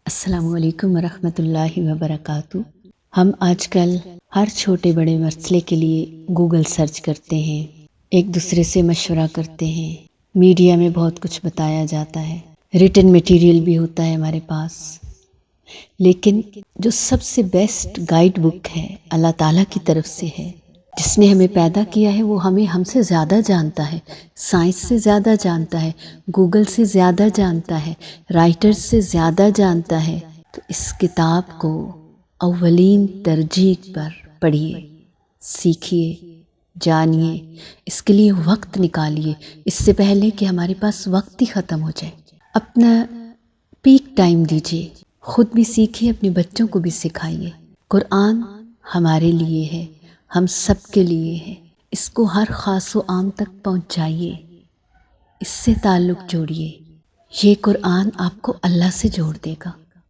السلام علیکم ورحمۃ اللہ وبرکاتہ۔ ہم آج کل ہر چھوٹے بڑے مسئلے کے لیے گوگل سرچ کرتے ہیں، ایک دوسرے سے مشورہ کرتے ہیں، میڈیا میں بہت کچھ بتایا جاتا ہے، ریٹن میٹیریل بھی ہوتا ہے ہمارے پاس، لیکن جو سب سے بیسٹ گائیڈ بک ہے اللہ تعالیٰ کی طرف سے ہے، جس نے ہمیں پیدا کیا ہے، وہ ہم سے زیادہ جانتا ہے، سائنس سے زیادہ جانتا ہے، گوگل سے زیادہ جانتا ہے، رائٹرز سے زیادہ جانتا ہے۔ تو اس کتاب کو اولین ترجیح پر پڑھیے، سیکھیے، جانیے، اس کے لیے وقت نکالیے، اس سے پہلے کہ ہمارے پاس وقت ہی ختم ہو جائے۔ اپنا پیک ٹائم دیجیے، خود بھی سیکھیے، اپنے بچوں کو بھی سکھائیے۔ قرآن ہمارے لیے ہے، ہم سب کے لیے ہے، اس کو ہر خاص و عام تک پہنچائیے، اس سے تعلق جوڑیے۔ یہ قرآن آپ کو اللہ سے جوڑ دے گا۔